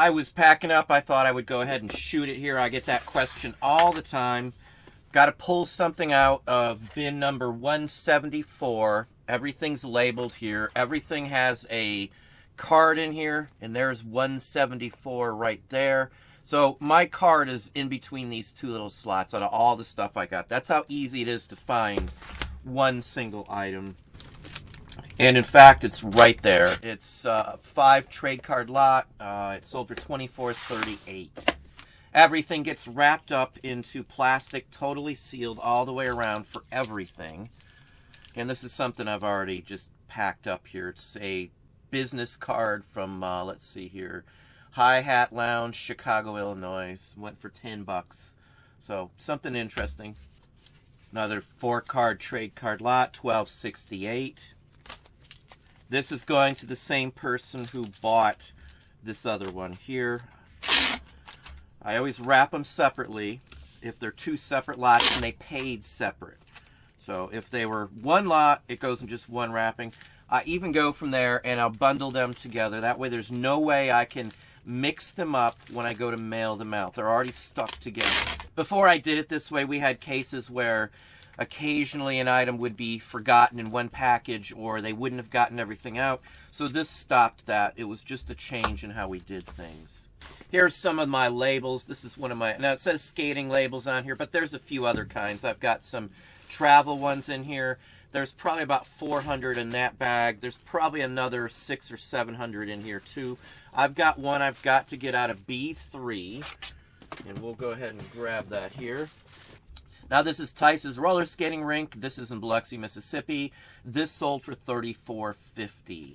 I was packing up. I thought I would go ahead and shoot it here. I get that question all the time. Got to pull something out of bin number 174. Everything's labeled here. Everything has a card in here, and there's 174 right there. So my card is in between these two little slots out of all the stuff I got. That's how easy it is to find one single item. And in fact, it's right there. It's a 5 trade card lot. It sold for $24.38. Everything gets wrapped up into plastic, totally sealed all the way around for everything. And this is something I've already just packed up here. It's a business card from, let's see here, Hi Hat Lounge, Chicago, Illinois. Went for $10. So something interesting. Another 4-card trade card lot, $12.68. This is going to the same person who bought this other one here. I always wrap them separately if they're 2 separate lots and they paid separate. So if they were 1 lot, it goes in just 1 wrapping. I even go from there and I'll bundle them together. That way there's no way I can mix them up when I go to mail them out. They're already stuck together. Before I did it this way, we had cases where occasionally an item would be forgotten in one package or they wouldn't have gotten everything out. So this stopped that. It was just a change in how we did things. Here's some of my labels. This is one of my, now it says skating labels on here, but there's a few other kinds. I've got some travel ones in here. There's probably about 400 in that bag. There's probably another 600 or 700 in here too. I've got one I've got to get out of B3, and we'll go ahead and grab that here. Now this is Tice's roller skating rink. This is in Biloxi, Mississippi. This sold for $34.50.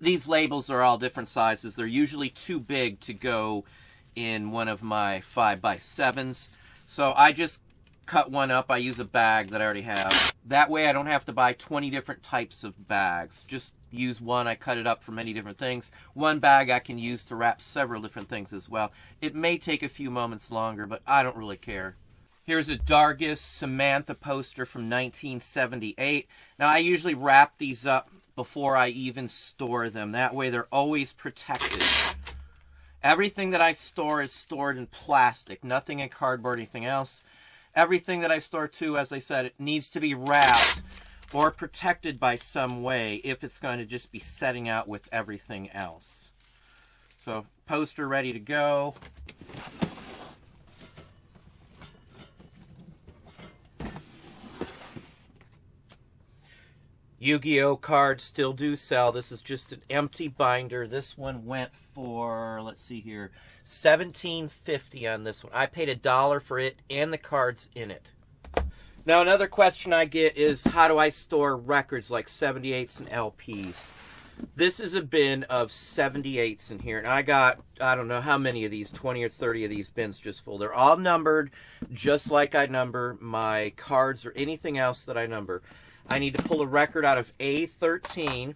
These labels are all different sizes. They're usually too big to go in one of my 5x7s. So I just cut one up. I use a bag that I already have. That way I don't have to buy 20 different types of bags. Just use one. I cut it up for many different things. One bag I can use to wrap several different things as well. It may take a few moments longer, but I don't really care. Here's a Dargis Samantha poster from 1978. Now I usually wrap these up before I even store them. That way they're always protected. Everything that I store is stored in plastic, nothing in cardboard, anything else. Everything that I store too, as I said, it needs to be wrapped or protected by some way if it's going to just be setting out with everything else. So, poster ready to go. Yugioh Cards still do sell. This is just an empty binder. This one went for, let's see here, $17.50 on this one. I paid $1 for it and the cards in it. Now another question I get is, how do I store records like 78s and LPs? This is a bin of 78s in here, and I got, I don't know how many of these, 20 or 30 of these bins just full. They're all numbered just like I number my cards or anything else that I number. I need to pull a record out of A13,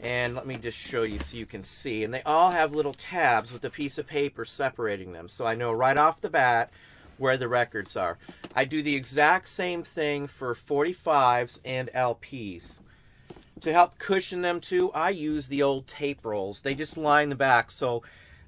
and let me just show you so you can see. And they all have little tabs with a piece of paper separating them, so I know right off the bat where the records are. I do the exact same thing for 45s and LPs. To help cushion them too, I use the old tape rolls. They just line the back. So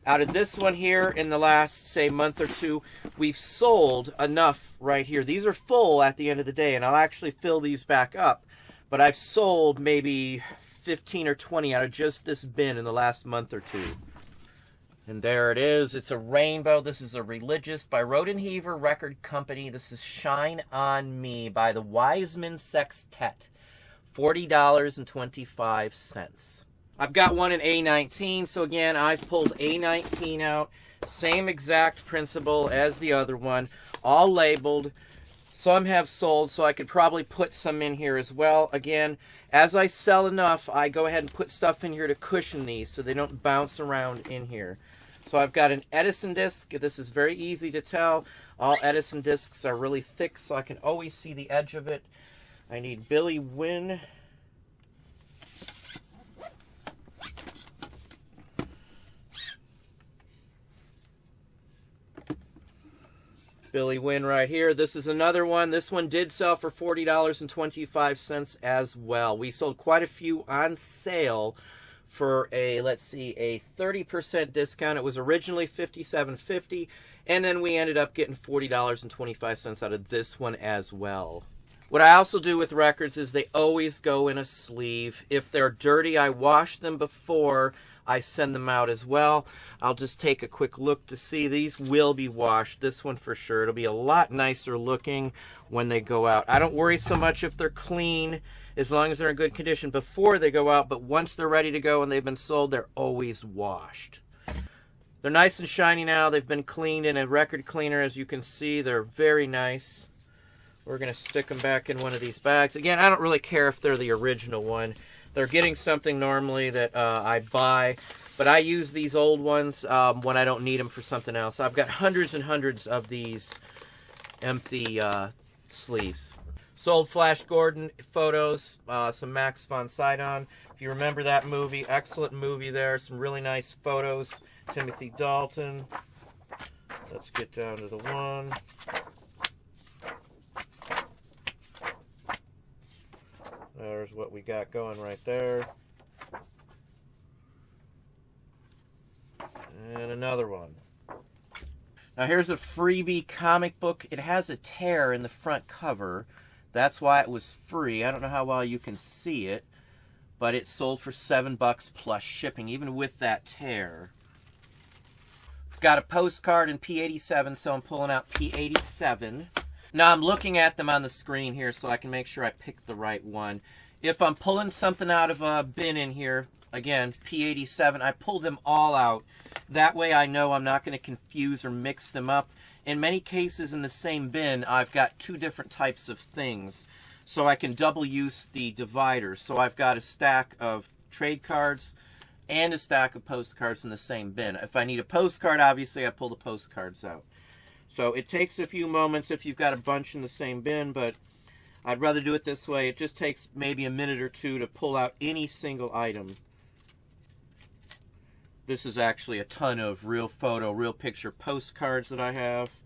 out of this one here, in the last, say, month or two, we've sold enough right here. These are full at the end of the day, and I'll actually fill these back up. But I've sold maybe 15 or 20 out of just this bin in the last month or two. And there it is. It's a rainbow. This is a Religious by Rodenheaver Record Company. This is Shine On Me by the Wiseman Sextet. $40.25. I've got one in A19, so again, I've pulled A19 out. Same exact principle as the other one. All labeled. Some have sold, so I could probably put some in here as well. Again, as I sell enough, I go ahead and put stuff in here to cushion these so they don't bounce around in here. So I've got an Edison disc. This is very easy to tell. All Edison discs are really thick, so I can always see the edge of it. I need Billy Wynn. Billy Wynn right here. This is another one. This one did sell for $40.25 as well. We sold quite a few on sale for a, let's see, a 30% discount. It was originally $57.50, and then we ended up getting $40.25 out of this one as well. What I also do with records is they always go in a sleeve. If they're dirty, I wash them before I send them out as well. I'll just take a quick look to see. These will be washed. This one for sure. It'll be a lot nicer looking when they go out. I don't worry so much if they're clean, as long as they're in good condition before they go out, but once they're ready to go and they've been sold, they're always washed. They're nice and shiny now. They've been cleaned in a record cleaner, as you can see. They're very nice. We're going to stick them back in one of these bags. Again, I don't really care if they're the original one. They're getting something normally that I buy, but I use these old ones when I don't need them for something else. I've got hundreds and hundreds of these empty sleeves. Sold Flash Gordon photos, some Max von Sydow. If you remember that movie, excellent movie there. Some really nice photos. Timothy Dalton. Let's get down to the one. There's what we got going right there. And another one. Now here's a freebie comic book. It has a tear in the front cover. That's why it was free. I don't know how well you can see it, but it sold for $7 plus shipping, even with that tear. I've got a postcard in P87, so I'm pulling out P87. Now I'm looking at them on the screen here so I can make sure I pick the right one. If I'm pulling something out of a bin in here, again, P87, I pull them all out. That way I know I'm not going to confuse or mix them up. In many cases in the same bin, I've got two different types of things, so I can double use the dividers. So I've got a stack of trade cards and a stack of postcards in the same bin. If I need a postcard, obviously I pull the postcards out. So it takes a few moments if you've got a bunch in the same bin, but I'd rather do it this way. It just takes maybe a minute or two to pull out any single item. This is actually a ton of real photo, real picture postcards that I have.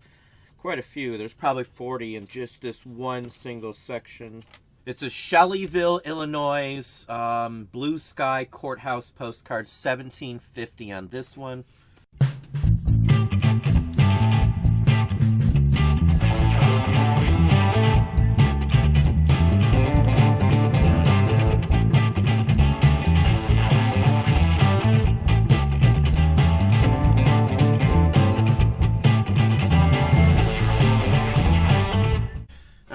Quite a few. There's probably 40 in just this one single section. It's a Shelbyville, Illinois Blue Sky Courthouse postcard, $17.50 on this one.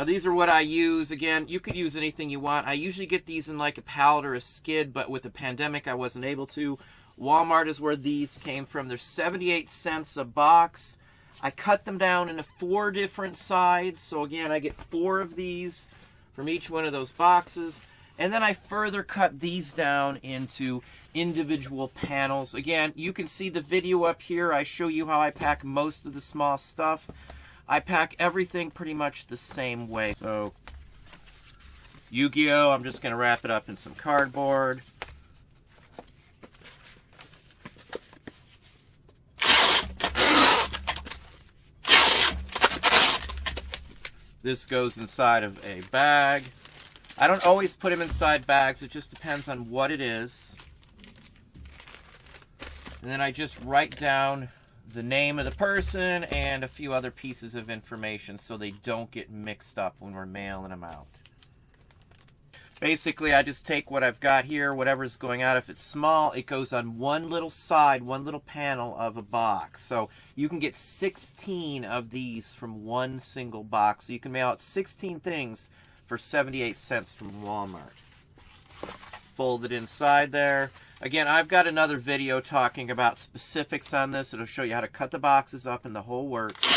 These are what I use. Again, you could use anything you want. I usually get these in like a pallet or a skid, but with the pandemic I wasn't able to. Walmart is where these came from. They're 78 cents a box. I cut them down into 4 different sides. So again, I get 4 of these from each one of those boxes. And then I further cut these down into individual panels. Again, you can see the video up here. I show you how I pack most of the small stuff. I pack everything pretty much the same way. So, Yu-Gi-Oh! I'm just going to wrap it up in some cardboard. This goes inside of a bag. I don't always put them inside bags. It just depends on what it is. And then I just write down the name of the person and a few other pieces of information so they don't get mixed up when we're mailing them out. Basically, I just take what I've got here, whatever's going out. If it's small, it goes on one little side, one little panel of a box. So you can get 16 of these from one single box. So you can mail out 16 things for 78 cents from Walmart. Fold it inside there. Again, I've got another video talking about specifics on this. It'll show you how to cut the boxes up and the whole works.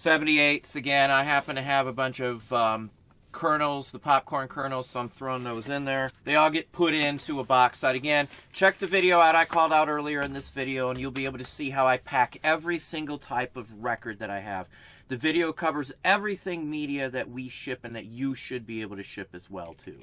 78s, again, I happen to have a bunch of kernels, the popcorn kernels, so I'm throwing those in there. They all get put into a box side. Again, check the video out I called out earlier in this video, and you'll be able to see how I pack every single type of record that I have. The video covers everything media that we ship and that you should be able to ship as well, too.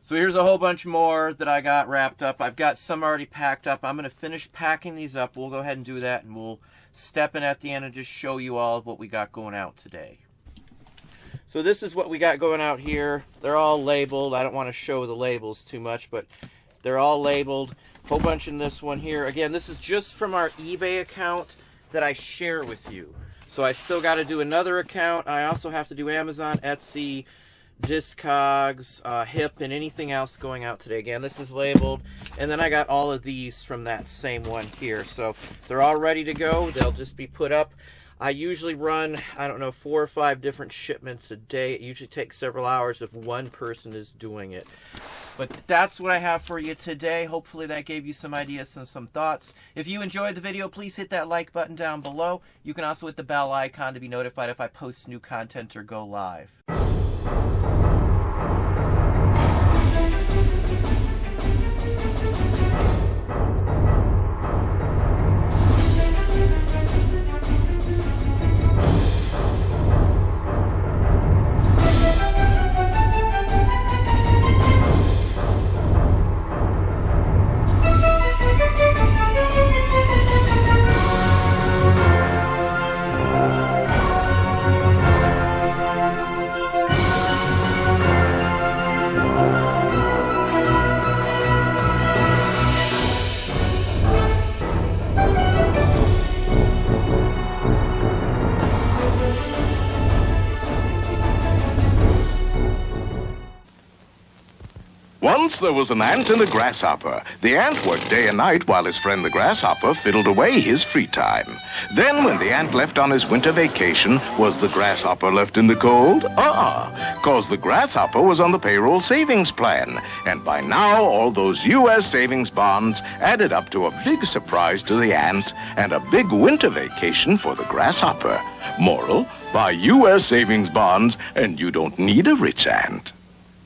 So here's a whole bunch more that I got wrapped up. I've got some already packed up. I'm going to finish packing these up. We'll go ahead and do that, and we'll step in at the end and just show you all of what we got going out today. So this is what we got going out here. They're all labeled. I don't want to show the labels too much, but they're all labeled. A whole bunch in this one here. Again, this is just from our eBay account that I share with you. So I still got to do another account. I also have to do Amazon, Etsy, Discogs, Hip, and anything else going out today. Again, this is labeled, and then I got all of these from that same one here. So they're all ready to go. They'll just be put up. I usually run, I don't know, 4 or 5 different shipments a day. It usually takes several hours if one person is doing it. But that's what I have for you today. Hopefully that gave you some ideas and some thoughts. If you enjoyed the video, please hit that like button down below. You can also hit the bell icon to be notified if I post new content or go live. Once there was an ant and a grasshopper. The ant worked day and night while his friend the grasshopper fiddled away his free time. Then when the ant left on his winter vacation, was the grasshopper left in the cold? 'Cause the grasshopper was on the payroll savings plan. And by now, all those U.S. savings bonds added up to a big surprise to the ant and a big winter vacation for the grasshopper. Moral, buy U.S. savings bonds and you don't need a rich ant.